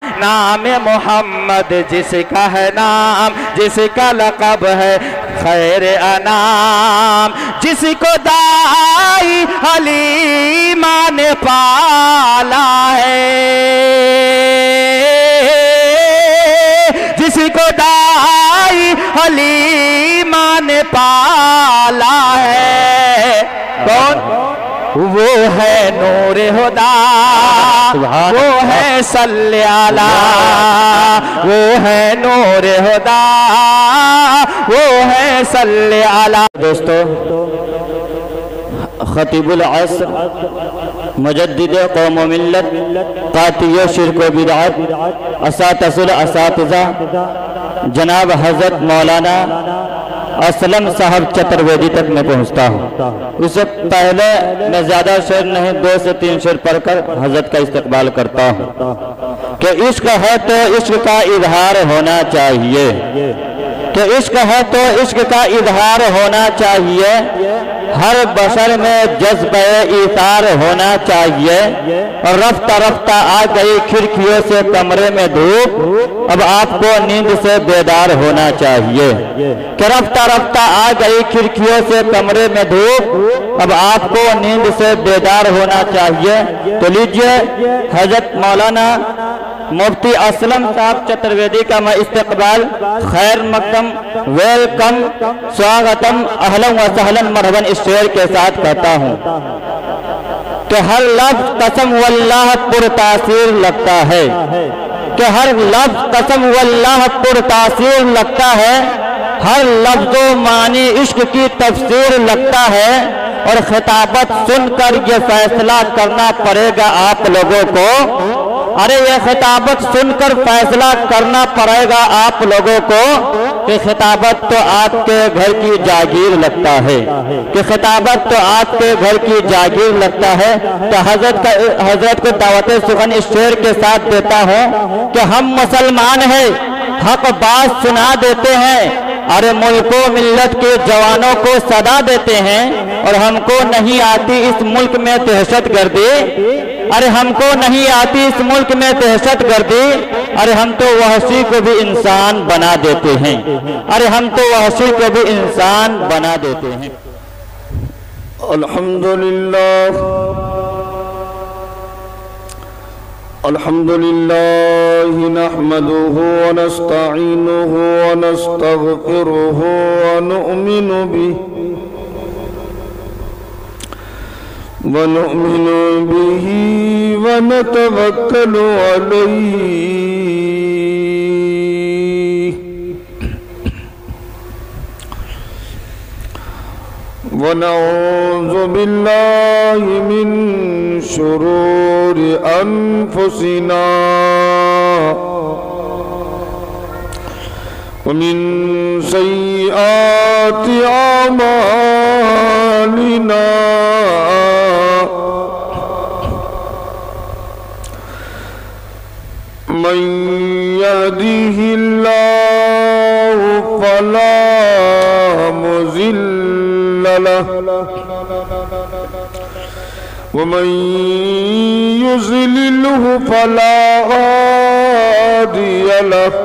नाम मोहम्मद जिसका है नाम, जिसका लक़ब है खैर अनाम, जिसको दाई हलीमा ने पाला है, जिसको दाई हलीमा ने पाला है। कौन? वो है नूर हुदा, वो है सल्ले अला, वो है नूर हुदा, वो है सल्ले अला। दोस्तों, खतीबुल असर, मुजद्दिद कौम व मिल्लत, कातिय शिर्क व बिदअत, असातिज़ुल असातिज़ा जनाब हज़रत मौलाना असलम साहब चतुर्वेदी तक मैं पहुंचता हूँ। उससे पहले मैं ज़्यादा शेर नहीं, 2 से 3 शेर पढ़कर हजरत का इस्तकबाल करता हूँ कि इश्क है तो इश्क का इजहार होना चाहिए, कि इश्क है तो इश्क का इजहार होना चाहिए, हर बशर में जज्बे इतार होना चाहिए। और रफ्ता रफ्ता आ गई खिड़कियों से कमरे में धूप, अब आपको नींद से बेदार होना चाहिए, कि रफ्ता रफ्ता आ गई खिड़कियों से कमरे में धूप, अब आपको नींद से बेदार होना चाहिए। तो लीजिए हजरत मौलाना मुफ्ती असलम साहब चतुर्वेदी का मैं इस्तकबाल खैर मकदम, वेलकम, स्वागतम, अहलन व सहलन मरहबन इस शेर के साथ कहता हूँ कि हर लफ्ज़ कसम वल्लाह पुरतासीर लगता है, कि हर लफ्ज़ कसम वल्लाह पुरतासीर लगता है, हर लफ्ज़ो मानी इश्क की तफसीर लगता है। और खिताबत सुनकर ये फैसला करना पड़ेगा आप लोगों को, अरे ये खिताबत सुनकर फैसला करना पड़ेगा आप लोगों को कि खिताबत तो आपके घर की जागीर लगता है, कि खिताबत तो आपके घर की जागीर लगता है। तो हजरत को दावत सुखन इस शेर के साथ देता हूँ कि हम मुसलमान हैं, हक बात सुना देते हैं, अरे मुल्को मिल्लत के जवानों को सदा देते हैं, और हमको नहीं आती इस मुल्क में दहशत गर्दी, अरे हमको नहीं आती इस मुल्क में दहशत गर्दी, अरे हम तो वहशी को भी इंसान बना देते हैं, अरे हम तो वहशी को भी इंसान बना देते हैं। अल्हम्दुलिल्लाह, अल्हम्दुलिल्लाह नहमदुहु व नस्तईनुहु व नस्तगफिरुहु व नु'मिनु बिही व नतवक्कलु अलैहि व नऊज़ु बिल्लाहि मिन शुरूरि अनफुसिना व मिन सय्यिआति अमालिना, मन यहदिहिल्लाहु फला मुज़िल्ल लहु व मन युज़लिल्हु फला हादिय लहु।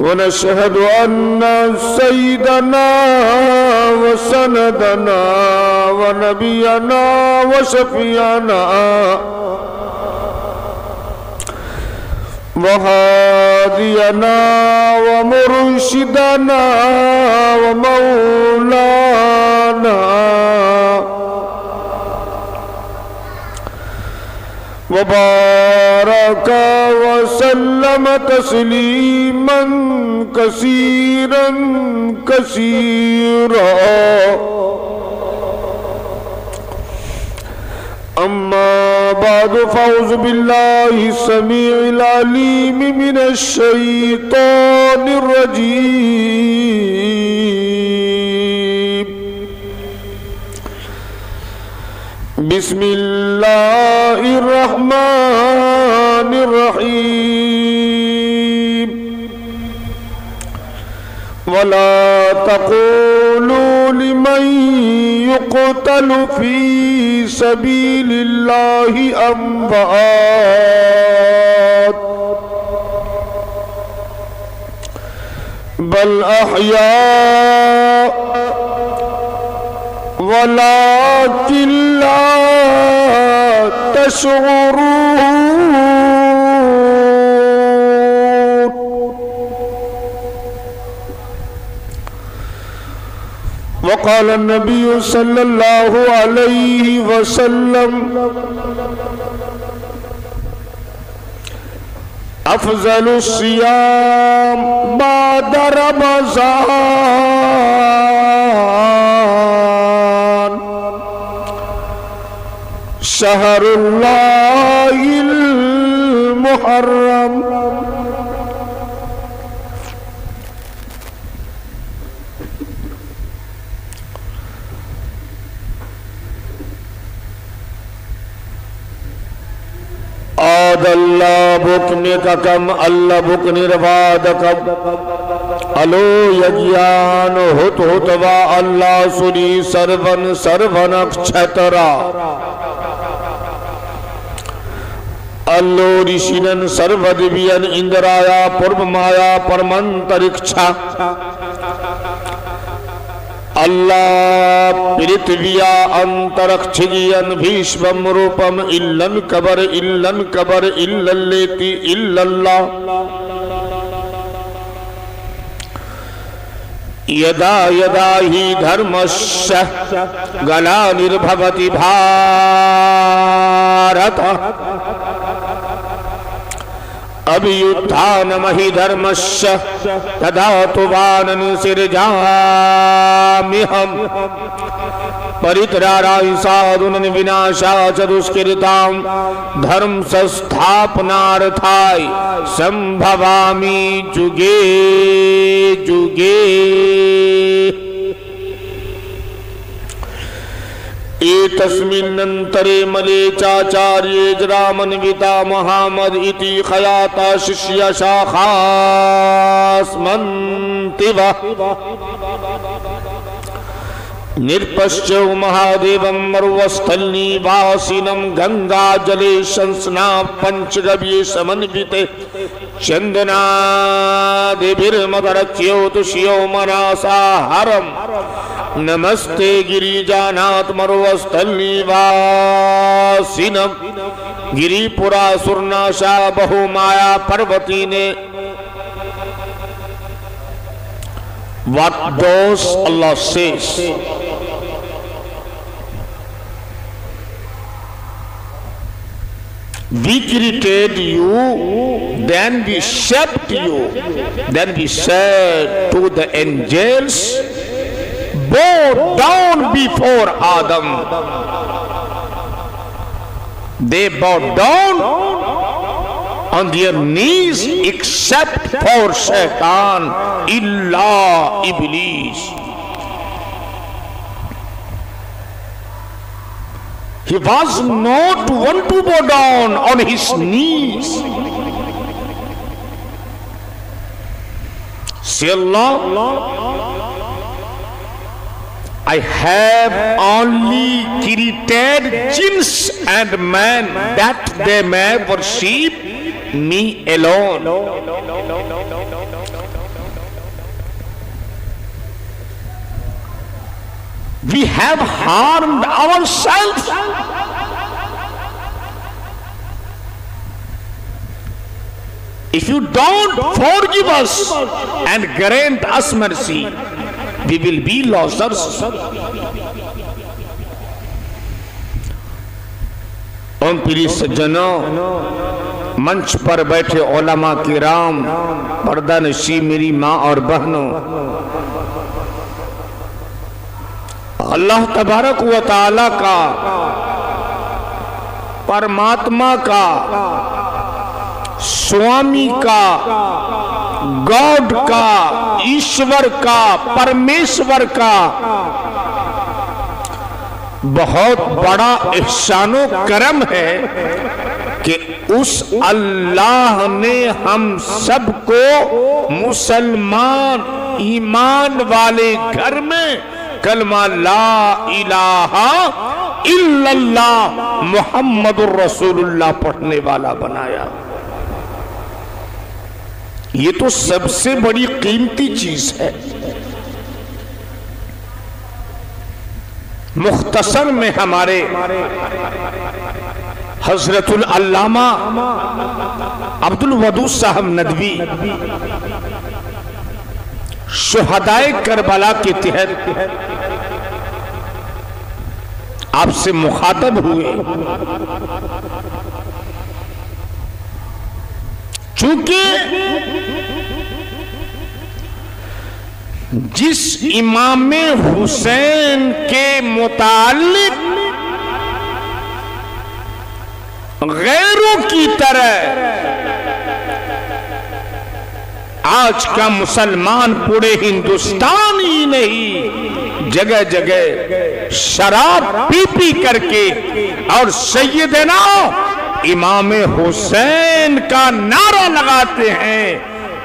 व नशहदु अन्ना सय्यदना व सनदना व नबियना व शफियना व हादियना व मुर्शिदना व मौलाना व बारका व सल्लम तस्लीमन कसीरन कसीरा। अम्मा बाद फ़ौज़ु बिल्लाहि समीइल अलीम मिनश शैतानिर रजीम। बिस्मिल्लाहिर रहमानिर रहीम। वला तक़ूलू लिमन युक़तलु फ़ी सबीलिल्लाहि अम्वात बल अहया वलाकिन ला तशऊरून। वक़ाल नबी सल्लल्लाहु अलैहि वसल्लम अफ़ज़लुस सियाम बाद रमज़ान शहरुल्लाहिल मुहर्रम। आदल्ला बुकने का कम अल्लाह बुक निर्वाद कब अलो यज्ञान हुत हुतवा अल्लाह सुनी सर्वन सर्वन क्षतरा अल्लो ऋषिनन सर्वदिव्यन इंद्राया पूर्व माया परमंतरिक्षा अल्लाह पृथ्विया अंतरिक्षियन भीष्मं रूपम इल्लन कबर इल्लल्लेति इल्लल्लाह यदा यदा हि धर्मस्य ग्लानिर्भवति भारत अभियुत्थानमहि धर्मस्य तदातुवानन् सिरजाम्यहं परित्राणाय साधूनां विनाशाय च दुष्कृतां धर्म संस्थापनार्थाय संभवामि जुगे जुगे। एतस्मिन्नन्तरे मले चाचार्ये रामन्विता महामद इति खयाता शिष्य शाखास्मन्तिव निर्पश्य महादेवं मरुवस्थलनिवासिनं गंगाजले संस्ना पंचगव्ये समन्विते चंदनादिभिर्मदरच्योतुष्यो मनासाहरम् नमस्ते गिरिजानाथ मरुवस्थलनिवासिनं गिरिपुरासुरनाशा बहुमाया पर्वती ने। What does Allah says? We created you, then we shaped you, then we said to the angels, bow down before Adam. They bowed down on their knees except for Shaitan, illa Iblis. He was not one to bow down on his knees. Say Allah, I have only created jinns and man that they may worship me alone. We have harmed ourselves. If you don't forgive us and grant us mercy, we will be losers. ओम प्रिय सज्जनों, मंच पर बैठे उलमा किराम, पर्दा नशी मेरी माँ और बहनों, अल्लाह तबारक व तआला का, परमात्मा का, स्वामी का, गॉड का, ईश्वर का, परमेश्वर का बहुत बड़ा एहसानो करम है कि उस अल्लाह ने हम सबको मुसलमान ईमान वाले घर में कलमा ला इलाहा इल्लल्लाह मुहम्मदुर रसूलुल्लाह पढ़ने वाला बनाया। ये तो सबसे बड़ी कीमती चीज है। मुख्तसर में हमारे हजरतुल अल्लामा अब्दुल वदूद साहब नदवी शुहदाए करबला के तहत आपसे मुखातब हुए। चूंकि जिस इमाम हुसैन के मुतालिक गैरों की तरह आज का मुसलमान पूरे हिंदुस्तान ही नहीं जगह जगह शराब पी पी करके और सैयदना इमाम हुसैन का नारा लगाते हैं,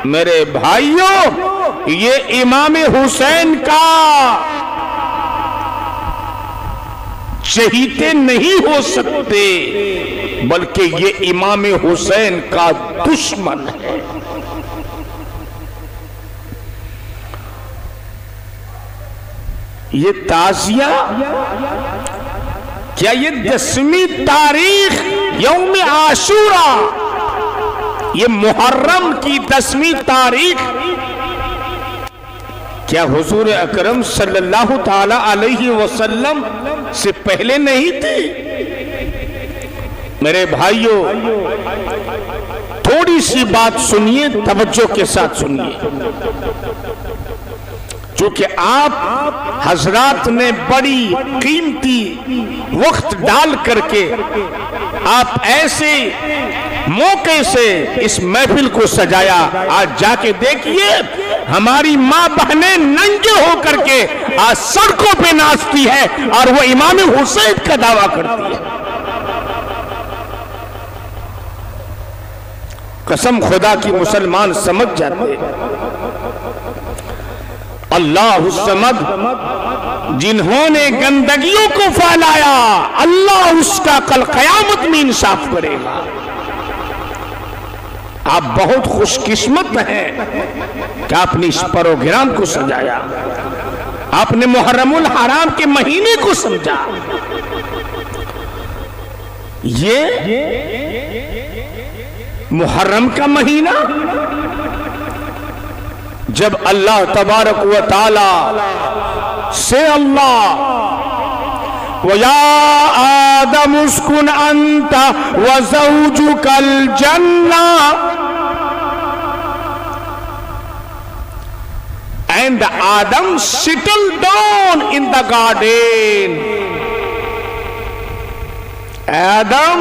मेरे भाइयों ये इमाम हुसैन का चहीते नहीं हो सकते बल्कि ये इमाम हुसैन का दुश्मन है। ये ताजिया क्या ये 10वीं तारीख यौम आशूरा, ये मुहर्रम की 10वीं तारीख क्या हुजूर अकरम सल्लल्लाहु ताला अलैहि वसल्लम से पहले नहीं थी? मेरे भाइयों थोड़ी सी बात सुनिए, तवज्जो के साथ सुनिए, चूंकि आप हजरात ने बड़ी कीमती वक्त डाल करके आप ऐसे मौके से इस महफिल को सजाया। आज जाके देखिए हमारी माँ बहनें नंगे होकर के आज सड़कों पे नाचती है और वो इमाम हुसैन का दावा करती है। कसम खुदा की मुसलमान समझ जाते अल्लाह समद, जिन्होंने गंदगियों को फैलाया अल्लाह उसका कल कयामत में इंसाफ करेगा। आप बहुत खुशकिस्मत हैं कि आपने इस प्रोग्राम को सजाया, आपने मुहर्रमुल हराम के महीने को समझा। ये मुहर्रम का महीना जब अल्लाह तबारक व ताला से अल्लाह वया आदम उस्कुन अंता व ज़ौजुकल जन्ना and Adam settle down in the garden. Adam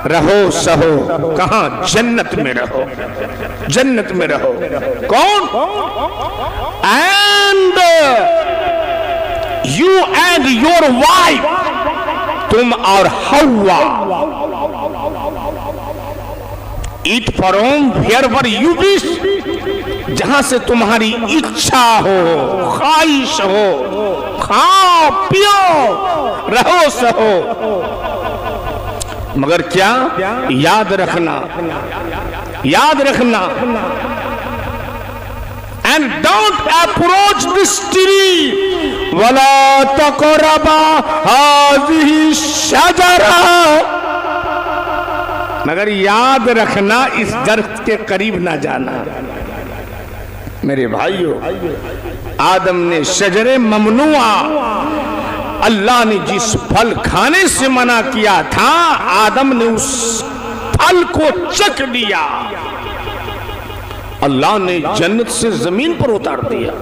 रहो सहो कहां? जन्नत में रहो, जन्नत में रहो। कौन? And you and your wife, तुम और हव्वा, eat from wherever you wish, जहां से तुम्हारी इच्छा हो, ख्वाहिश हो, खाओ पियो, रहो सहो। मगर क्या? याद रखना, याद रखना, and don't approach this tree वला तक़रबा हाज़िही शजरा, मगर याद रखना इस दरख्त के करीब ना जाना। मेरे भाइयों आदम ने शजरे ममनुआ, अल्लाह ने जिस फल खाने से मना किया था आदम ने उस फल को चख लिया, अल्लाह ने जन्नत से जमीन पर उतार दिया।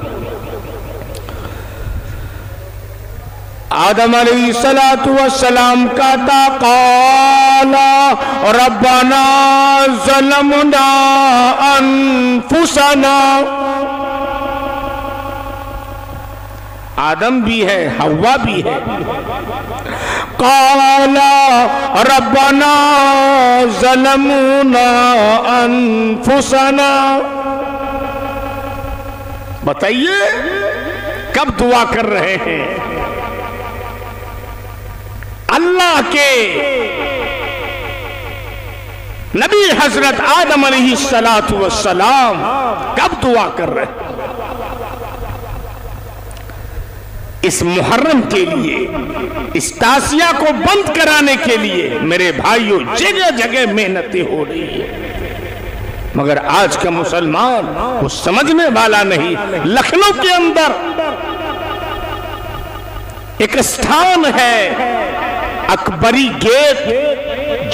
आदम अलैहिस्सलातु वस्सलाम का ताक़ाला रब्बना ज़लमना अनफुसना, आदम भी है हव्वा भी है, क़ाला रब्बना ज़लमना अनफुसना। बताइए कब दुआ कर रहे हैं? अल्लाह के नबी हजरत आदम अलैहिस्सलातु वस्सलाम कब दुआ कर रहे हैं? इस मुहर्रम के लिए, इस तासिया को बंद कराने के लिए मेरे भाइयों जगह जगह मेहनतें हो रही है, मगर आज का मुसलमान वो समझने वाला नहीं। लखनऊ के अंदर एक स्थान है अकबरी गेट,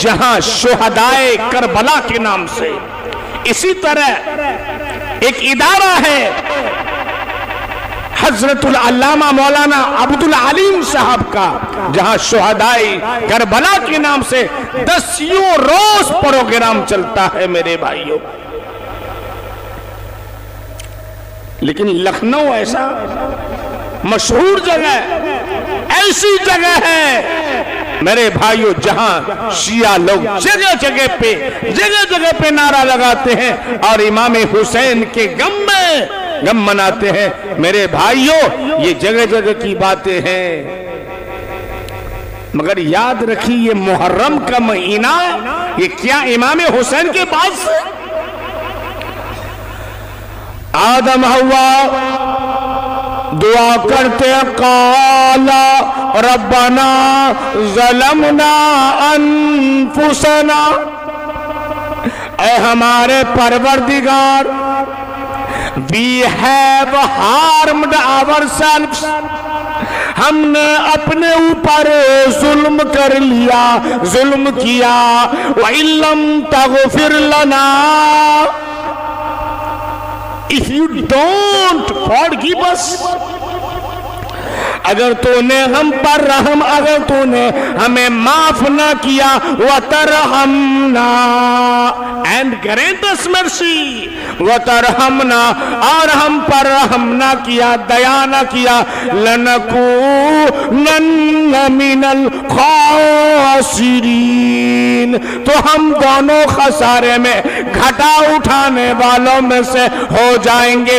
जहां शुहदाए करबला के नाम से, इसी तरह एक इदारा है हजरतुल अल्लामा मौलाना अब्दुल अलीम साहब का, जहां शुहदाए करबला के नाम से 10 रोज प्रोग्राम चलता है मेरे भाइयों। लेकिन लखनऊ ऐसा मशहूर जगह, ऐसी जगह है मेरे भाइयों जहां शिया लोग जगह जगह पे नारा लगाते हैं और इमाम हुसैन के गम मनाते हैं। मेरे भाइयों ये जगह जगह की बातें हैं, मगर याद रखिए ये मुहर्रम का महीना ये क्या इमाम हुसैन के बाद से आदम हव्वा दुआ करते काला रब्बना ज़लमना अनफुसना, ऐ हमारे परवरदिगार we have harmed ourselves, हमने अपने ऊपर जुल्म कर लिया, जुल्म किया। व इल्लम तग़फिर लना, if you don't forgive us, अगर तूने हम पर रहम, अगर तूने हमें माफ ना किया, वतरहमना एंड ग्रांट अस मर्सी, वतरहमना और हम पर रहम ना किया, दया ना किया, लनकूनन्न मिनल खासिरीन, तो हम दोनों खसारे में घाटा उठाने वालों में से हो जाएंगे।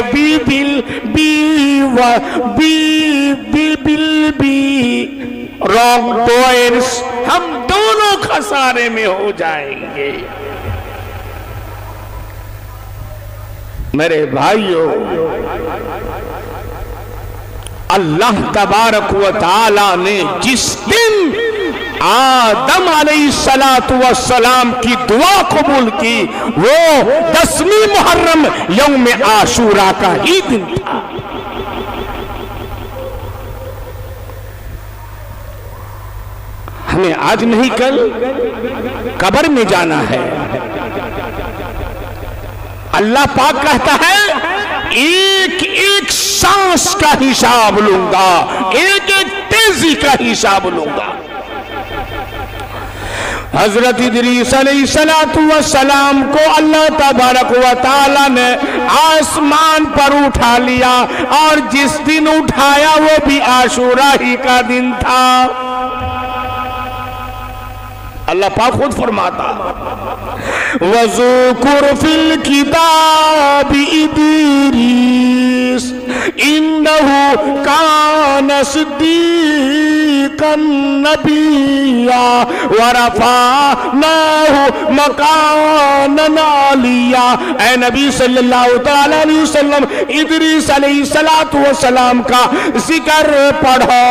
रॉन्ग बॉयर्स, हम दोनों खसारे में हो जाएंगे। मेरे भाइयों अल्लाह तबारक व तआला ने जिस दिन आदम अलैहिस्सलातु वस्सलाम की दुआ कबूल की, वो 10वीं मुहर्रम यौम आशूरा का ही दिन था। हमें आज नहीं कल कब्र में जाना है। अल्लाह पाक कहता है एक एक सांस का हिसाब लूंगा, एक एक तेजी का हिसाब लूंगा। हजरत इदरीस अलैहिस्सलातु वस्सलाम को अल्लाह तबारक व तआला ने आसमान पर उठा लिया, और जिस दिन उठाया वो भी आशूरा ही का दिन था। अल्लाह पाक खुद फरमाता वज़ुकुर फिल किताबि इदरीस इन्नहु कान सिद्दीक़न नबिय्या व रफ़अनाहु मकानन अलिय्या। ऐ नबी सल्लल्लाहु तआला अलैहि वसल्लम इदरीस अलैहिस्सलातु वस्सलाम का जिक्र पढ़ो।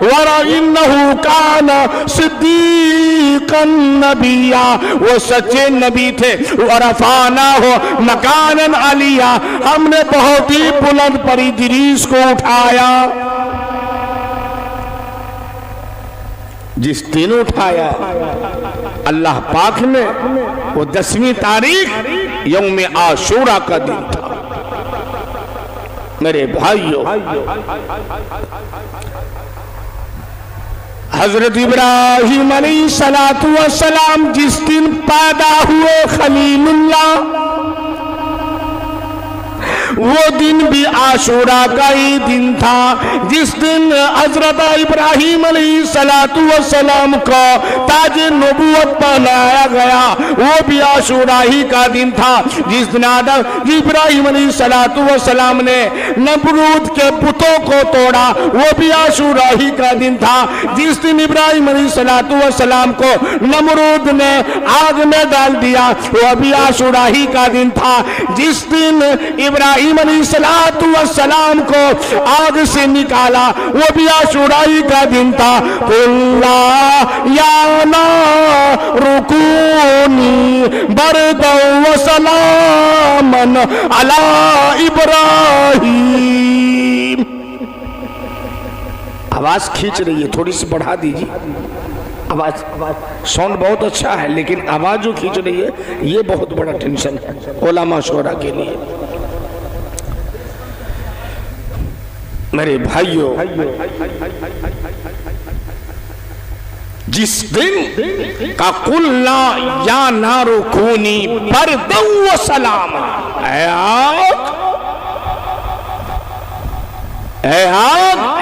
व इन्नहु कान सिद्दीक़न नबिय्या, वो सच्चे नबी थे। वरफाना हो मकानन अलिया, हमने बहुत ही बुलंद पर इदरीस को उठाया। जिस दिन उठाया अल्लाह पाक ने, वो 10वीं तारीख यौम आशूरा का दिन था। मेरे भाइयों हजरत इब्राहिम अलैहिस्सलातु वस्सलाम जिस दिन पैदा हुए खलीलुल्लाह, वो दिन भी आशूरा का ही दिन था जिस दिन हजरत इब्राहिम अलैहिस्सलातु वस्सलाम को ताज नबूवत पहनाया गया। वो भी आशूरा ही का दिन था जिस दिन इब्राहिम अलैहिस्सलातु वस्सलाम ने नमरूद के पुतों को तोड़ा। वो भी आशूरा ही का दिन था जिस दिन इब्राहिम अलैहिस्सलातु वस्सलाम को नमरूद ने आग में डाल दिया। वो भी आशूरा ही का दिन था जिस दिन इब्राहिम अलैहिस्सलातु वस्सलाम को आग से निकाला। वो भी आशूरा ही का दिन था। कुल्ला या रुकूनी बरदौ व सलामन अला इब्राहिम। आवाज खींच रही है, थोड़ी सी बढ़ा दीजिए। आवाज साउंड बहुत अच्छा है लेकिन आवाज जो खींच रही है ये बहुत बड़ा टेंशन है उलमा शोरा के लिए। मेरे भाइयों, जिस दिन का कुल्ला या नारो खूनी बरदौ व सलाम,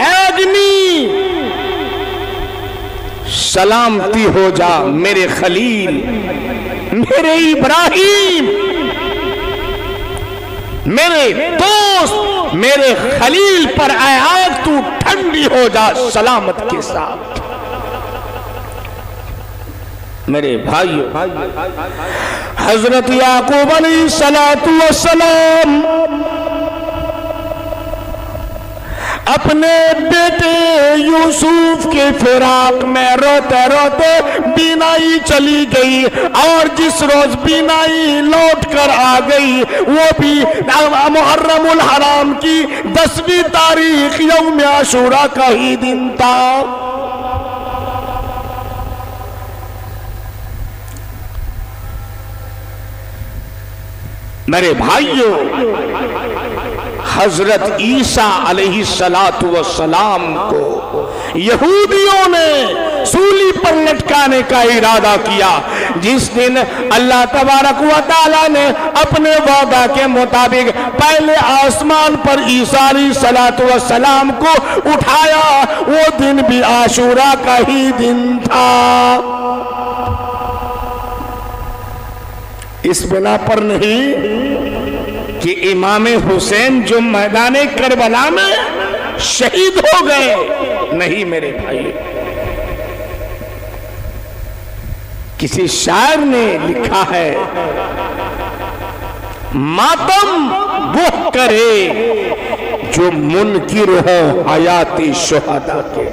अग्नि सलामती हो जा मेरे खलील, मेरे इब्राहिम, मेरे दोस्त, मेरे खलील पर आग तू ठंडी हो जा सलामत के साथ। मेरे भाइयों, हजरत याकूब अलैहिस्सलातु वस्सलाम अपने बेटे यूसुफ के फिराक में रोते रोते बीनाई चली गई और जिस रोज बीनाई लौट कर आ गई वो भी मुहर्रमुल हराम की 10वीं तारीख यौम आशूरा का ही दिन था। मेरे भाइयों, हजरत ईसा अलैहिस्सलातु वस्सलाम को यहूदियों ने सूली पर लटकाने का इरादा किया। जिस दिन अल्लाह तबारक व तआला ने अपने वादा के मुताबिक पहले आसमान पर ईसा अलैहिस्सलातु वस्सलाम को उठाया, वो दिन भी आशूरा का ही दिन था। इस बिना पर नहीं कि इमाम हुसैन जो मैदाने करबला में शहीद हो गए, नहीं मेरे भाई। किसी शायर ने लिखा है, मातम वो करे जो मुनकिर हो हयाती शुहदा के,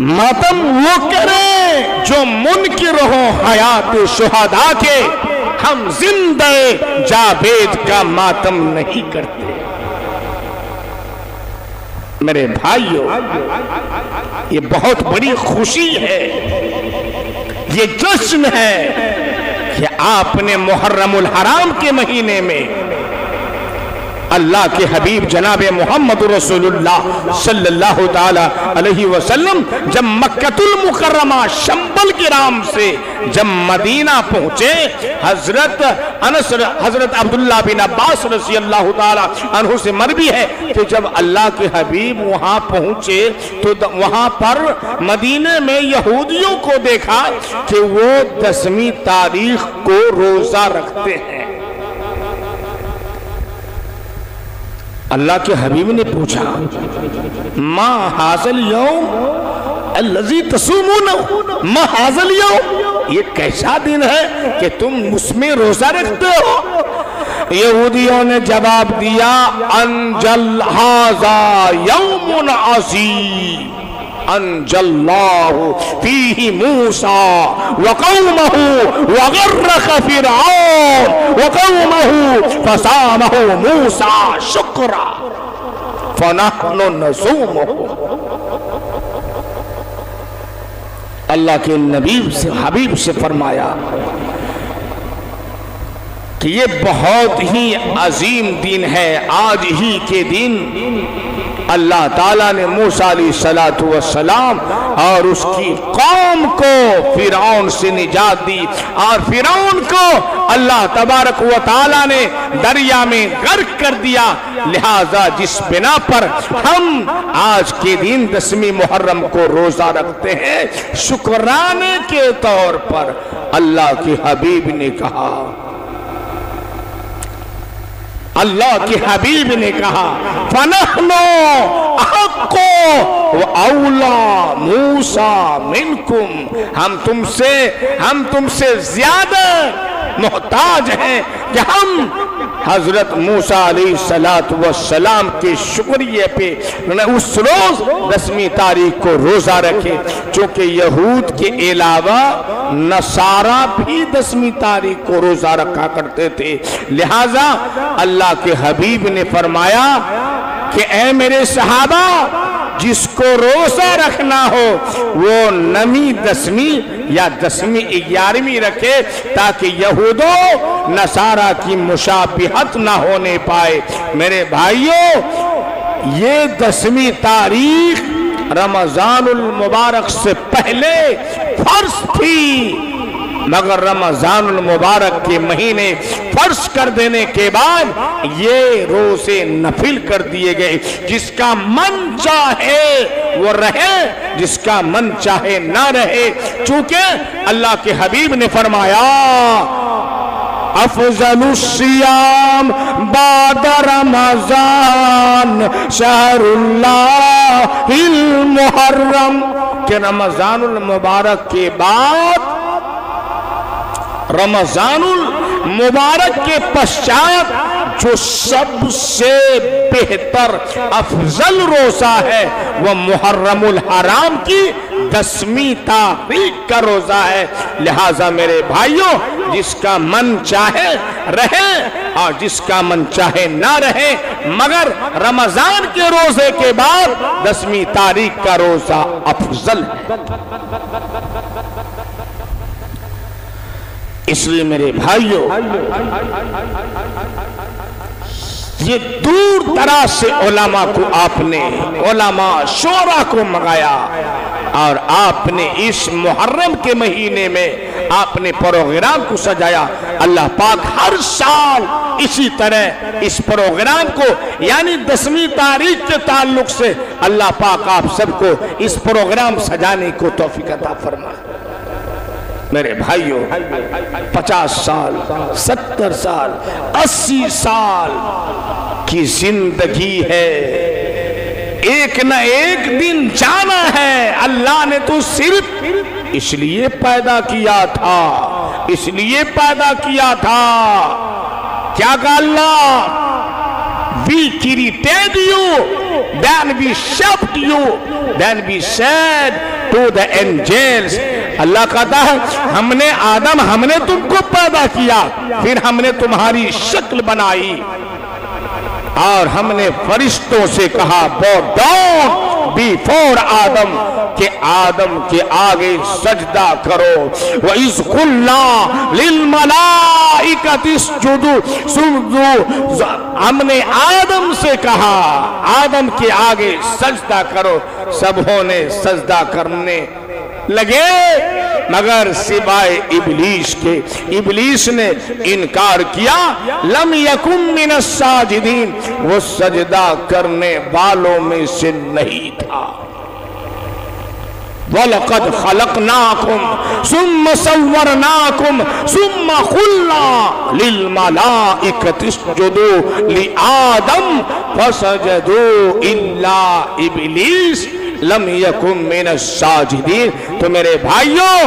मातम वो करे जो मुनकिर हो हयात शुहदा के, हम जिंदे जावेद का मातम नहीं करते। मेरे भाइयों, ये बहुत बड़ी खुशी है, ये जश्न है कि आपने मुहर्रमुल हराम के महीने में अल्लाह के हबीब जनाब मोहम्मद रसूलुल्लाह सल्लल्लाहु ताला अलैहि वसल्लम जब मक्कतुल मुकर्रमा शंबल के राम से जब मदीना पहुंचे, हजरत अब्दुल्लाह बिन अब्बास रज़ी अल्लाह ताला अन्हु से मरवी है कि जब अल्लाह के हबीब वहां पहुंचे तो वहां पर मदीने में यहूदियों को देखा कि वो 10वीं तारीख को रोजा रखते हैं। अल्लाह के हबीब ने पूछा, मा हाज़ल यौम अल्लज़ी तसूमून, मा हाज़ल यौम, ये कैसा दिन है कि तुम उसमें रोजा रखते हो? यहूदियों ने जवाब दिया, अंजल हाज़ा यौमुन अज़ीम अंजल्लाहु फीही मूसा व कौमहु व गर्रख फिरऔन व कौमहु फसामहु मूसा शुक्रा फनहनु नसूमुहु। अल्लाह के नबी से हबीब से फरमाया कि ये बहुत ही अजीम दिन है। आज ही के दिन अल्लाह ताला ने मूसा अलैहिस्सलातु वस्सलाम और उसकी कौम को फिरौन से निजात दी और फिरौन को अल्लाह तबारक व ताला ने दरिया में गर्क कर दिया। लिहाजा जिस बिना पर हम आज के दिन 10वीं मुहर्रम को रोजा रखते हैं, शुक्राने के तौर पर अल्लाह के हबीब ने कहा, अल्लाह के हबीब ने कहा, फनहनो अहक्को व औला मूसा मिनकुम, हम तुमसे ज्यादा मोहताज हैं कि हम हजरत मूसा अलैहिस्सलातु वस्सलाम के शुक्रिया पे उस रोज 10वीं तारीख को रोजा रखे। चूंकि यहूद के अलावा नसारा भी 10वीं तारीख को रोजा रखा करते थे। लिहाजा अल्लाह के हबीब ने फरमाया कि ऐ मेरे सहाबा, जिसको रोजा रखना हो वो नवीं 10वीं या 10वीं 11वीं रखे, ताकि यहूदो नसारा की मुशाबिहत ना होने पाए। मेरे भाइयों, ये 10वीं तारीख रमजानुल मुबारक से पहले फर्ज थी, मगर रमजानुल मुबारक के महीने फर्ज कर देने के बाद ये रोजे नफिल कर दिए गए। जिसका मन चाहे वो रहे, जिसका मन चाहे ना रहे। चूंकि अल्लाह के हबीब ने फरमाया, अफज़लुस्सियाम बाद रमजान शहरुल्लाहिल मुहर्रम, के रमजानुल मुबारक के बाद, रमजानुल मुबारक के पश्चात जो सबसे बेहतर अफजल रोजा है वह मुहर्रमुल हराम की 10वीं तारीख का रोजा है। लिहाजा मेरे भाइयों, जिसका मन चाहे रहे और जिसका मन चाहे ना रहे, मगर रमजान के रोजे के बाद 10वीं तारीख का रोजा अफजल है। इसलिए मेरे भाइयों, ये दूर दराज से उलमा को आपने, उलमा शोरा को मंगाया और आपने इस मुहर्रम के महीने में आपने प्रोग्राम को सजाया। अल्लाह पाक हर साल इसी तरह इस प्रोग्राम को, यानी 10वीं तारीख के ताल्लुक से अल्लाह पाक आप सबको इस प्रोग्राम सजाने को तौफीक अता फरमाए। मेरे भाइयों, 50 साल, 70 साल, 80 साल की जिंदगी है, एक न एक दिन जाना है। अल्लाह ने तो सिर्फ इसलिए पैदा किया था, इसलिए पैदा किया था। क्या कहा अल्लाह? We created you, then we shaped you, then we said to the angels. अल्लाह कहता है, हमने तुमको पैदा किया, फिर हमने तुम्हारी शक्ल बनाई और हमने फरिश्तों से कहा, bow down before आदम, के आदम के आगे सजदा करो। व इज़ कुल्ना लिल मलाइकति इसजुदू, हमने आदम से कहा, आदम के आगे सजदा करो। सबों ने सजदा करने लगे, मगर सिवाय इबलीस के। इबलीस ने इनकार किया, लम यकुम मिनस साजिदीन, वो सजदा करने वालों में से नहीं था। वलक़द खलक़नाकुम सुम्मा सव्वरनाकुम सुम्मा क़ुल्ना लिल मलाइकति इसजुदू लि आदम फसजदू इल्ला इबलीस लम यकुम मिनस साजिदीन। तो मेरे भाइयों,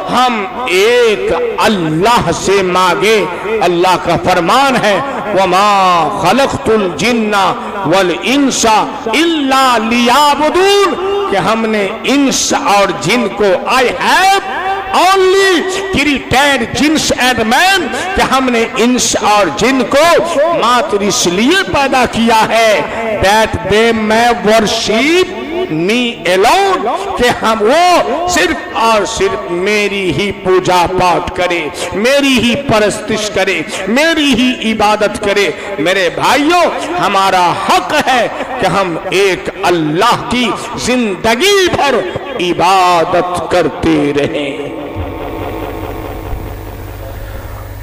हम एक अल्लाह से मांगे। अल्लाह का फरमान है, वमा खलक़तुल जिन्ना वल इंसा इल्ला लियाबुदून, कि हमने इंस और जिन को, I have only created jeans and man, कि हमने इंस और जिन को मात्र इसलिए पैदा किया है, that they may worship me alone, कि हम वो सिर्फ और सिर्फ मेरी ही पूजा पाठ करे, मेरी ही परस्तिश करे, मेरी ही इबादत करे। मेरे भाइयों, हमारा हक है कि हम एक अल्लाह की जिंदगी भर इबादत करते रहें,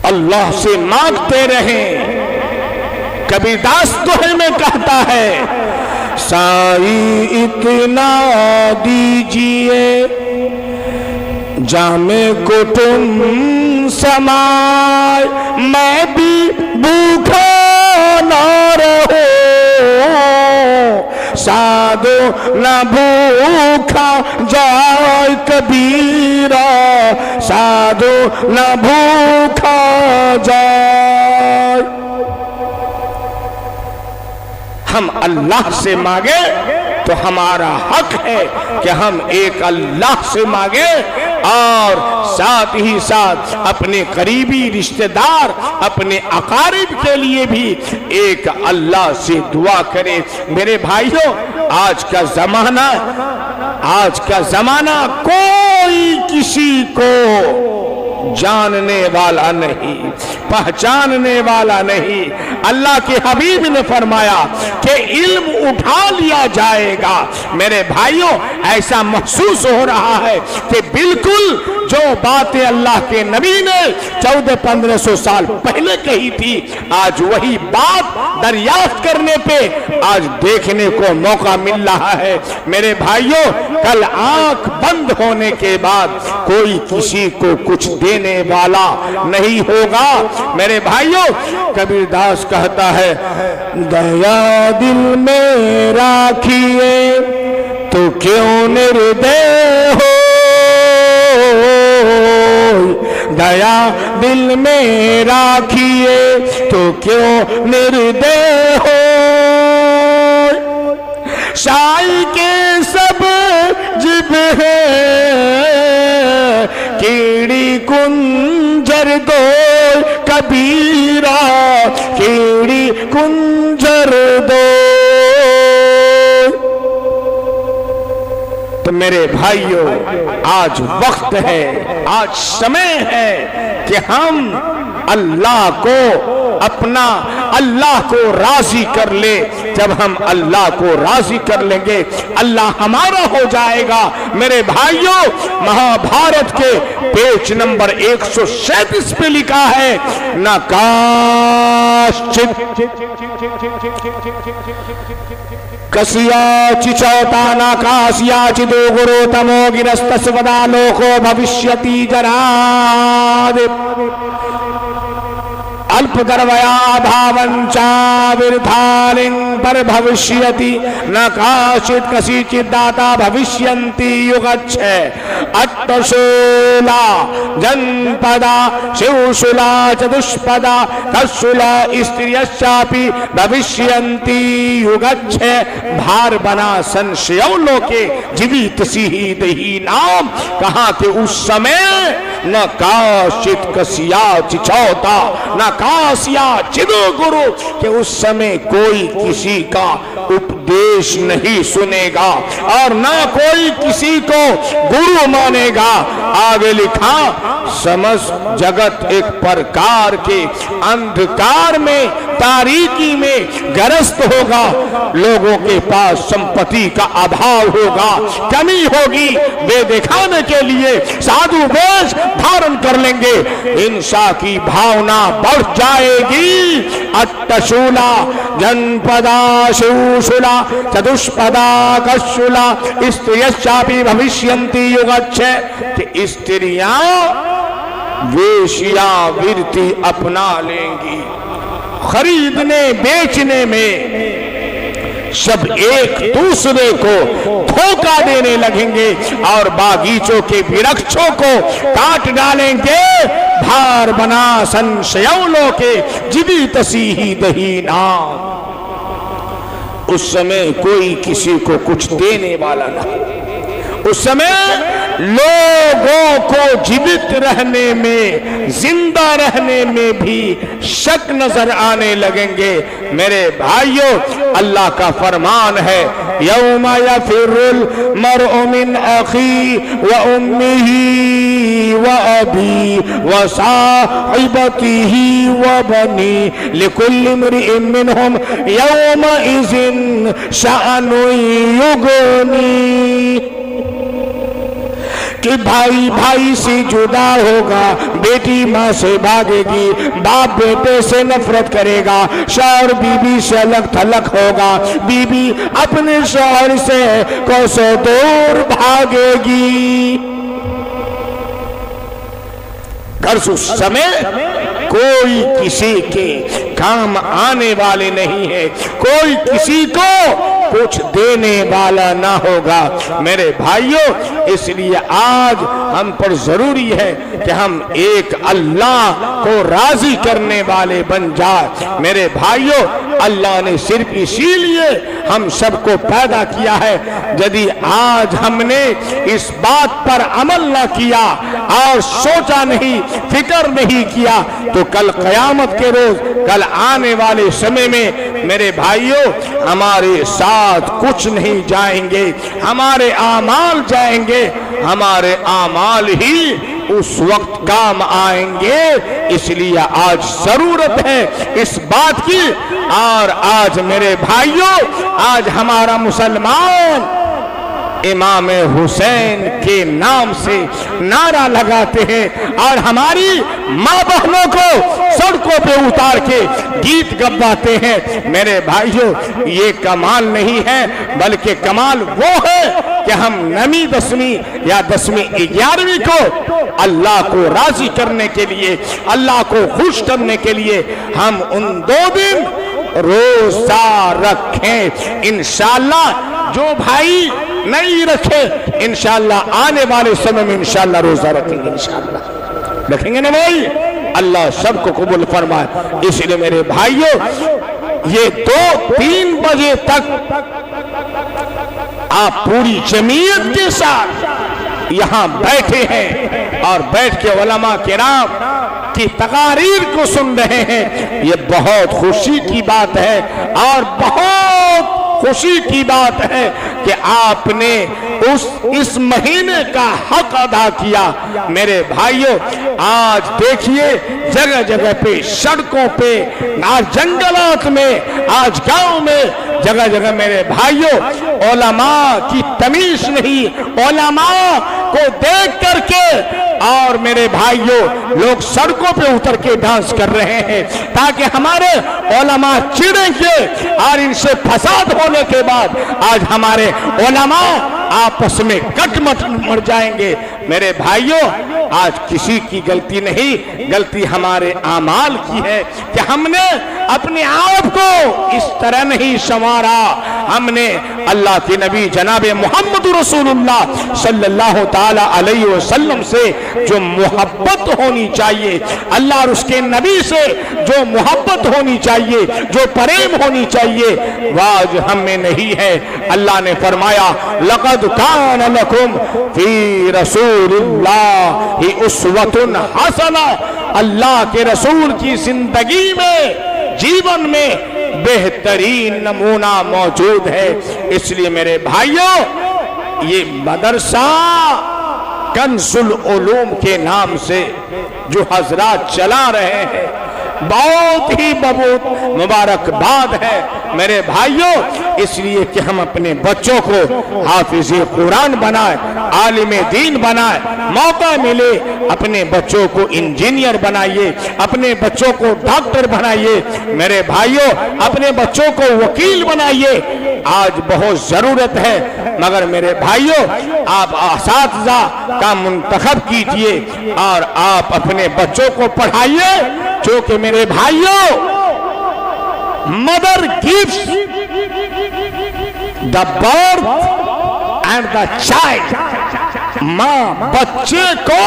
अल्लाह से मांगते रहें। कबीरदास दोहे में कहता है, साई इतना दीजिए जामे को तुम समाए, मैं भी भूखा ना रहो, साधो न भूखा जाए कबीरा, साधो न भूखा जाए। हम अल्लाह से मांगे तो हमारा हक है कि हम एक अल्लाह से मांगे और साथ ही साथ अपने करीबी रिश्तेदार, अपने अकारिब के लिए भी एक अल्लाह से दुआ करें। मेरे भाइयों, आज का जमाना कोई किसी को जानने वाला नहीं, पहचानने वाला नहीं। अल्लाह के हबीब ने फरमाया कि इल्म उठा लिया जाएगा। मेरे भाइयों, ऐसा महसूस हो रहा है कि बिल्कुल जो बातें अल्लाह के नबी ने 1400-1500 साल पहले कही थी, आज वही बात दरियाफ्त करने पे आज देखने को मौका मिल रहा है। मेरे भाइयों, कल आंख बंद होने के बाद कोई किसी को कुछ देने वाला नहीं होगा। मेरे भाइयों, कबीरदास कहता है, दया दिल में राखिए तो क्यों निर्दय हो, दया दिल में राखिए तो क्यों निर्दय हो, शाही के सब जिब है कीड़ी कुंजर दो कबीरा, कीड़ी कुंजर दो। तो मेरे भाइयों, आज वक्त है, आज समय है कि हम अल्लाह को अपना, अल्लाह को राजी कर ले। जब हम अल्लाह को राजी कर लेंगे, अल्लाह हमारा हो जाएगा। मेरे भाइयों, महाभारत के पेज नंबर 137 पे लिखा है, न काश्चित कसिया चिचौता न कासिया चिदो गुरु तमो गिरस्त वदा लोको भविष्यति जराद, अल्प गर्वया भावंचा विरधालिंग पर भविष्यति न काचित कसिचित दाता भविष्यन्ति युगच्छ। अट्टशूला जनपदा शिवशूला चतुष्पदा तत्शूला स्त्रियश्चापि भविष्यन्ति युगच्छ। भार बना संशयो लोके जीवित सिहि दही नाम, कहा कि उस समय न काशित कसिया चिचौता न कासिया चिदो गुरु, कि उस समय कोई किसी का उपदेश नहीं सुनेगा और ना कोई किसी को गुरु मानेगा। आगे लिखा, समस्त जगत एक प्रकार के अंधकार में, तारीकी में ग्रस्त होगा। लोगों के पास संपत्ति का अभाव होगा, कमी होगी। वे दिखाने के लिए साधु वेश धारण कर लेंगे, हिंसा की भावना बढ़ जाएगी। अट्टशूला जनपदा शिवशूला चतुष्पदा कशूला स्त्रियश्चापि भविष्यन्ति युगच्छ, कि स्त्रियां वेश्या वृत्ति अपना लेंगी। खरीदने बेचने में सब एक दूसरे को धोखा देने लगेंगे और बागीचों के वृक्षों को काट डालेंगे। भार बना संशयों लोके जीवित सिहि दही नाम, उस समय कोई किसी को कुछ देने वाला नहीं। उस समय लोगों को जीवित रहने में, जिंदा रहने में भी शक नजर आने लगेंगे। मेरे भाइयों, अल्लाह का फरमान है, यौमा यफिरुल मरउ मिन अखी व उम्मिही व अबी व साहिबतिही व बनी लिकुल्लि इम्रिइन मिनहुम यौमा इज़िन शअनुन युगनी। कि भाई भाई से जुदा होगा, बेटी माँ से भागेगी, बाप बेटे से नफरत करेगा, शौहर बीबी से अलग थलग होगा, बीबी अपने शौहर से कोसों दूर भागेगी। घर उस समय कोई किसी के काम आने वाले नहीं है, कोई किसी को कुछ देने वाला ना होगा। मेरे भाइयों, इसलिए आज हम पर जरूरी है कि हम एक अल्लाह को राजी करने वाले बन जाए। मेरे भाइयों, अल्लाह ने सिर्फ इसीलिए हम सबको पैदा किया है। यदि आज हमने इस बात पर अमल ना किया और सोचा नहीं, फिक्र नहीं किया, तो कल क़यामत के रोज, कल आने वाले समय में मेरे भाइयों, हमारे साथ कुछ नहीं जाएंगे, हमारे आमाल जाएंगे, हमारे आमाल ही उस वक्त काम आएंगे। इसलिए आज जरूरत है इस बात की। और आज मेरे भाइयों, आज हमारा मुसलमान इमाम हुसैन के नाम से नारा लगाते हैं और हमारी माँ बहनों को सड़कों पे उतार के गीत गवाते हैं। मेरे भाइयों, ये कमाल नहीं है, बल्कि कमाल वो है कि हम 9वीं 10वीं या 10वीं 11वीं को अल्लाह को राजी करने के लिए, अल्लाह को खुश करने के लिए हम उन 2 दिन रोजा रखें। इंशाअल्लाह जो भाई नहीं रखे, इंशाअल्लाह आने वाले समय में इंशाअल्लाह रोजा रखेंगे, इंशाअल्लाह रखेंगे ना भाई। अल्लाह सबको कबूल फरमाए। इसलिए मेरे भाइयों, ये 2-3 बजे तक आप पूरी जमीयत के साथ यहाँ बैठे हैं और बैठ के उलमा किराम की तकारीर को सुन रहे हैं। ये बहुत खुशी की बात है और बहुत खुशी की बात है कि आपने इस महीने का हक अदा किया। मेरे भाइयों, आज देखिए जगह जगह पे, सड़कों पे, आज जंगलात में, आज गांव में, जगह जगह मेरे भाइयों उलमा की तमीज नहीं, उलमा को देख करके और मेरे भाइयों लोग सड़कों पे उतर के डांस कर रहे हैं ताकि हमारे उलमा चिढ़ेंगे और इनसे फसाद होने के बाद आज हमारे उलमा आपस में कटमट मर जाएंगे। मेरे भाइयों, आज किसी की गलती नहीं, गलती हमारे आमाल की है कि हमने अपने आप को इस तरह नहीं संवारा। हमने अल्लाह के नबी जनाब मोहम्मद रसूलुल्लाह सल्लल्लाहु ताला अलैहि वसल्लम से जो मोहब्बत होनी चाहिए, अल्लाह और उसके नबी से जो मोहब्बत होनी चाहिए, जो प्रेम होनी चाहिए, वह आज हमें नहीं है। अल्लाह ने फरमाया, लक़द कान लकुम फी रसूलिल्लाहि उस्वतुन हसना। अल्लाह के रसूल की जिंदगी में, जीवन में बेहतरीन नमूना मौजूद है। इसलिए मेरे भाइयों, ये मदरसा कंजुल उलूम के नाम से जो हजरात चला रहे हैं, बहुत ही बहुत मुबारकबाद है मेरे भाइयों। इसलिए कि हम अपने बच्चों को हाफिज कुरान बनाए, आलिम दीन बनाए, मौका मिले अपने बच्चों को इंजीनियर बनाइए, अपने बच्चों को डॉक्टर बनाइए, मेरे भाइयों अपने बच्चों को वकील बनाइए। आज बहुत जरूरत है, मगर मेरे भाइयों आप असातिज़ा का मुंतखब कीजिए और आप अपने बच्चों को पढ़ाइए, जो कि मेरे भाइयों mother gives the birth and the child. मां बच्चे को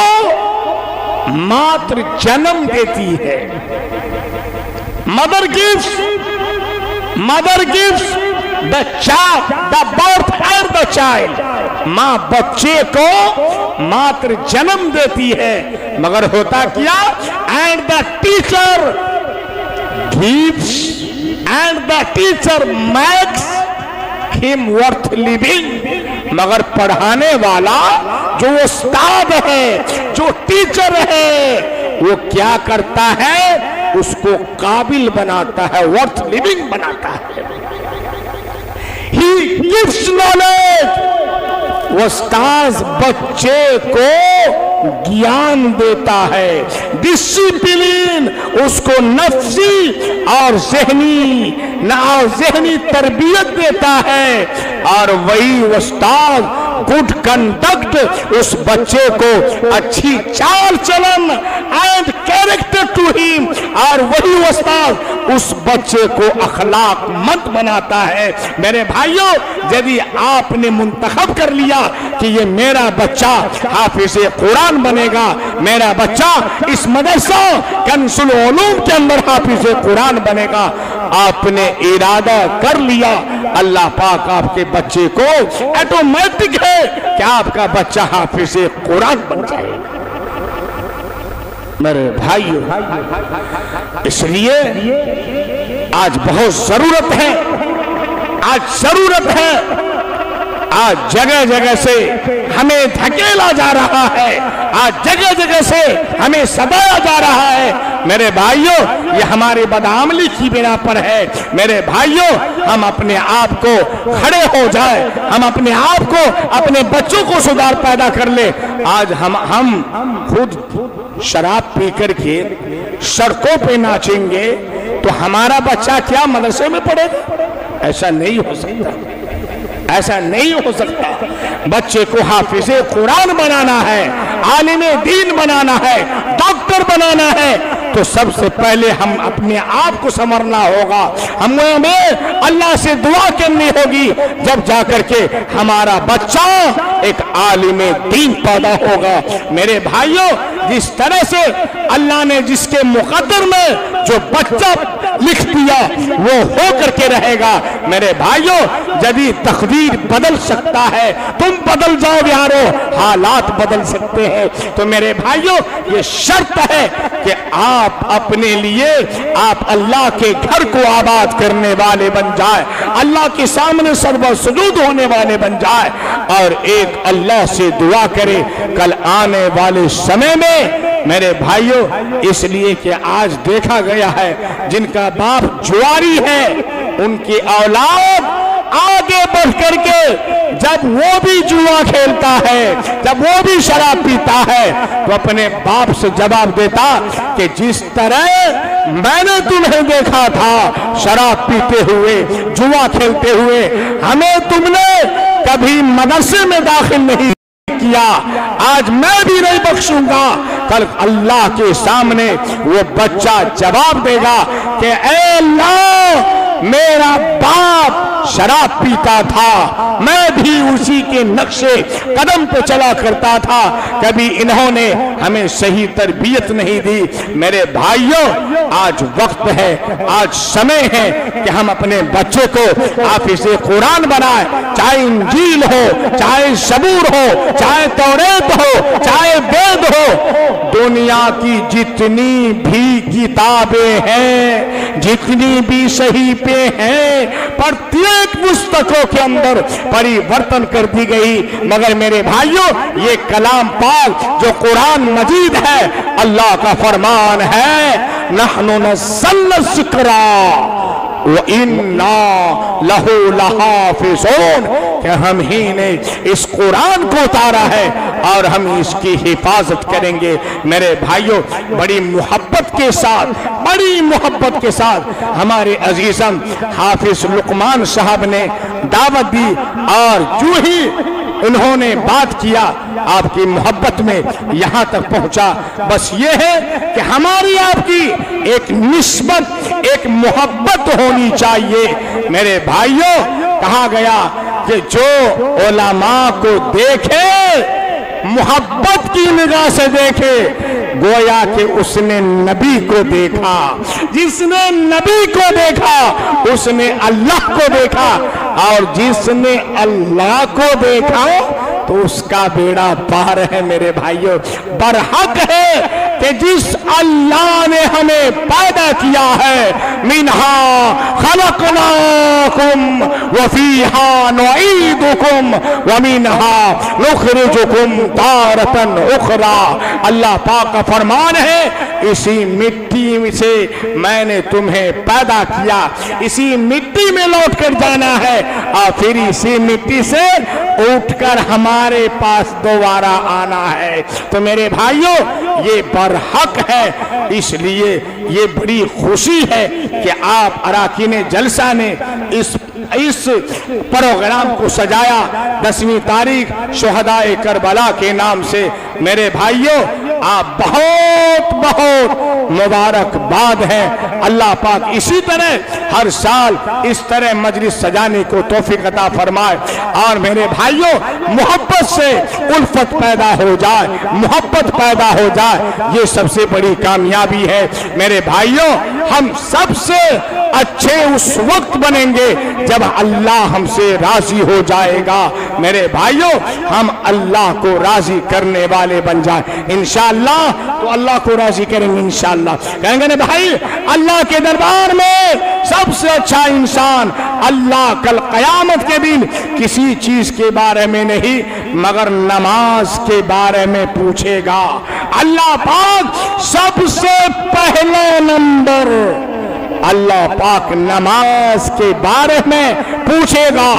मात्र जन्म देती है। Mother gives the child the birth and the the child, माँ बच्चे को मात्र जन्म देती है, मगर होता क्या, and the teacher gives and the teacher makes him worth living. मगर पढ़ाने वाला जो उस्ताद है, जो टीचर है, वो क्या करता है, उसको काबिल बनाता है, वर्थ लिविंग बनाता है। He gives knowledge, वो उस्ताद बच्चे को ज्ञान देता है, डिसिप्लिन, उसको नफ्सी और ज़हनी तरबियत देता है, और वही उस्ताद गुड कंडक्ट, उस बच्चे को अच्छी चाल चलन एंड कैरेक्टर टू हिम, और वही उस्ताद उस बच्चे को अखलाकमंद बनाता है। मेरे भाइयों, यदि आपने मुंतखब कर लिया कि ये मेरा बच्चा हाफिज़े कुरान बनेगा, मेरा बच्चा इस मदरसा कंसुल उलूम के अंदर हाफिज़े कुरान बनेगा, आपने इरादा कर लिया, अल्लाह पाक आपके बच्चे को ऑटोमेटिक है कि आपका बच्चा हाफिज़े कुरान बन जाएगा। मेरे भाइयों, इसलिए आज बहुत जरूरत है, आज जगह जगह से हमें धकेला जा रहा है, आज जगह जगह से हमें सताया जा रहा है। मेरे भाइयों, ये हमारे बदआमली की बिना पर है। मेरे भाइयों, हम अपने आप को खड़े हो जाए, हम अपने आप को, अपने बच्चों को सुधार पैदा कर ले। आज हम खुद शराब पी करके सड़कों पे नाचेंगे तो हमारा बच्चा क्या मदरसे में पढ़ेगा? ऐसा नहीं हो सकता, ऐसा नहीं हो सकता। बच्चे को हाफिज़े कुरान बनाना है, आलिमे दीन बनाना है, डॉक्टर बनाना है, तो सबसे पहले हम अपने आप को संवरना होगा। हमें अल्लाह से दुआ करनी होगी, जब जाकर के हमारा बच्चा एक आलिमे दीन पैदा होगा। मेरे भाइयों, जिस तरह से अल्लाह ने जिसके मुकद्दर में जो बच्चा लिख दिया वो हो करके रहेगा। मेरे भाइयों, यदि तकदीर बदल सकता है, तुम बदल जाओ यारो, हालात बदल सकते हैं। तो मेरे भाइयों, ये शर्त है कि आप अपने लिए, आप अल्लाह के घर को आबाद करने वाले बन जाए, अल्लाह के सामने सर्व सुजूद होने वाले बन जाए, और एक अल्लाह से दुआ करे कल आने वाले समय में। मेरे भाइयों, इसलिए कि आज देखा गया है जिनका बाप जुआरी है, उनकी औलाद आगे बढ़ करके जब वो भी जुआ खेलता है, जब वो भी शराब पीता है, तो अपने बाप से जवाब देता कि जिस तरह मैंने तुम्हें देखा था शराब पीते हुए, जुआ खेलते हुए, हमें तुमने कभी मदरसे में दाखिल नहीं किया, आज मैं भी नहीं बख्शूंगा। कल अल्लाह के सामने वो बच्चा जवाब देगा कि ऐ अल्लाह, मेरा बाप शराब पीता था, मैं भी उसी के नक्शे कदम पे चला करता था, कभी इन्होंने हमें सही तरबियत नहीं दी। मेरे भाइयों, आज वक्त है, आज समय है कि हम अपने बच्चे को हाफिज़े कुरान बनाए, चाहे इंजील हो, चाहे सबूर हो, चाहे तौरेत हो, चाहे वेद हो। दुनिया की जितनी भी किताबें हैं, जितनी भी सही पे हैं, प्रत्येक पुस्तकों के अंदर परिवर्तन कर दी गई, मगर मेरे भाइयों, ये कलाम पाक जो कुरान मजीद है, अल्लाह का फरमान है, नहनु नज़्ज़लना ज़िक्रा व इन्ना लहू लहाफ़िज़ून, कि हम ही ने इस कुरान को उतारा है और हम इसकी हिफाजत करेंगे। मेरे भाइयों, बड़ी मोहब्बत के साथ, बड़ी मोहब्बत के साथ हमारे अजीज़म हाफिज लुकमान साहब ने दावत दी, और जो ही उन्होंने बात किया, आपकी मोहब्बत में यहाँ तक पहुँचा। बस ये है कि हमारी आपकी एक निस्बत, एक मोहब्बत होनी चाहिए। मेरे भाइयों, कहा गया कि जो उलमा को देखे, मोहब्बत की निगाह से देखे, गोया कि उसने नबी को देखा। जिसने नबी को देखा उसने अल्लाह को देखा, और जिसने अल्लाह को देखा तो उसका बेड़ा पार है। मेरे भाइयों, बरहक है कि जिस अल्लाह ने हमें पैदा किया है, मिनहा खलकनाकुम व फीहा नुईदुकुम व मिनहा नुखरिजुकुम तारतन उखरा। अल्लाह पाक का फरमान है, इसी मिट्टी से मैंने तुम्हें पैदा किया, इसी मिट्टी में लौट कर जाना है, और फिर इसी मिट्टी से उठकर हमारे पास दोबारा आना है। तो मेरे भाइयों, ये बरहक है। इसलिए ये बड़ी खुशी है कि आप अराकीन जलसा ने इस प्रोग्राम को सजाया 10वीं तारीख शुहदाए करबला के नाम से। मेरे भाइयों, आप बहुत बहुत मुबारकबाद हैं। अल्लाह पाक इसी तरह हर साल इस तरह मजलिस सजाने को तौफीक अता फरमाए, और मेरे भाइयों, मोहब्बत से उल्फत पैदा हो जाए, मोहब्बत पैदा हो जाए, ये सबसे बड़ी कामयाबी है। मेरे भाइयों, हम सबसे अच्छे उस वक्त बनेंगे जब अल्लाह हमसे राजी हो जाएगा। मेरे भाइयों, हम अल्लाह को राजी करने वाले बन जाए इंशाअल्लाह, तो अल्लाह को राजी करेंगे इंशाअल्लाह। कहेंगे ना भाई, अल्लाह के दरबार में सबसे अच्छा इंसान अल्लाह कल कयामत के दिन किसी चीज के बारे में नहीं मगर नमाज के बारे में पूछेगा। अल्लाह पाक सबसे पहले नंबर अल्लाह पाक नमाज के बारे में पूछेगा।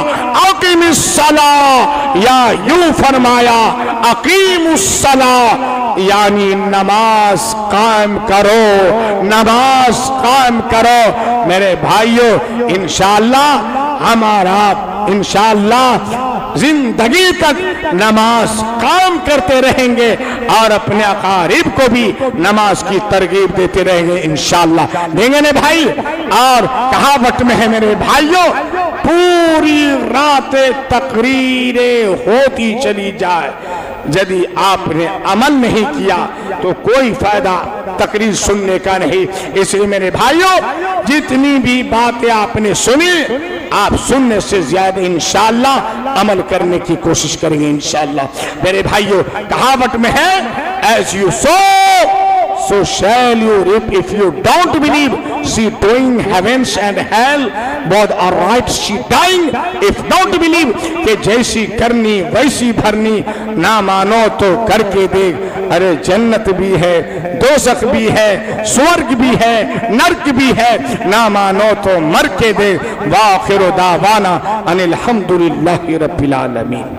अकीमुस्सला, या यूं फरमाया अकीमुस्सला, यानी नमाज कायम करो, नमाज कायम करो। मेरे भाइयों, इंशाअल्लाह हमारा इंशाअल्लाह जिंदगी तक नमाज कायम करते रहेंगे और अपने अकारिब को भी नमाज की तरगीब देते रहेंगे इंशाअल्लाह। देंगे ना भाई। और कहावत में है मेरे भाइयों, पूरी रात तकरीरें होती चली जाए, यदि आपने अमल नहीं किया तो कोई फायदा तकरीर सुनने का नहीं। इसलिए मेरे भाइयों, जितनी भी बातें आपने सुनी, आप सुनने से ज्यादा इंशाअल्लाह अमल करने की कोशिश करेंगे इंशाअल्लाह। मेरे भाइयों, कहावत में है, as you so shall you reap. If you don't believe, she doing heavens and hell, both are right, she dying. If don't believe कि जैसी करनी वैसी भरनी, ना मानो तो करके देख, अरे जन्नत भी है, दोज़ख भी है, स्वर्ग भी है, नरक भी है, ना मानो तो मर के देख। वाखिर दावाना अनिल हम्दुलिल्लाहि रब्बिल आलमीन।